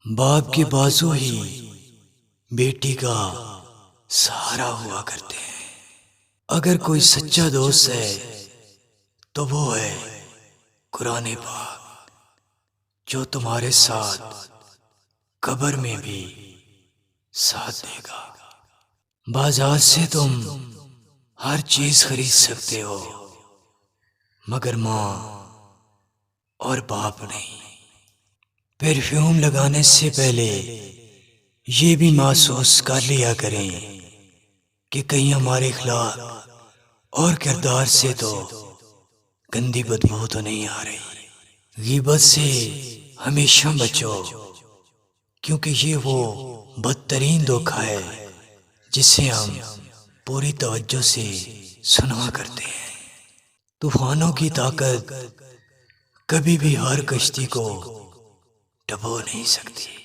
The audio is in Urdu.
باپ کے بازو ہی بیٹی کا سہارا ہوا کرتے ہیں۔ اگر کوئی سچا دوست ہے تو وہ ہے قرآن پاک، جو تمہارے ساتھ قبر میں بھی ساتھ دے گا۔ بازار سے تم ہر چیز خرید سکتے ہو مگر ماں اور باپ نہیں۔ پرفیوم لگانے سے پہلے یہ بھی محسوس کر لیا کریں کہ کہیں ہمارے اخلاق اور کردار سے تو گندی بدبو تو نہیں آ رہی۔ غیبت سے ہمیشہ بچو، کیونکہ یہ وہ بدترین دھوکہ ہے جسے ہم پوری توجہ سے سنا کرتے ہیں۔ طوفانوں کی طاقت کبھی بھی ہر کشتی کو ڈبو نہیں سکتی۔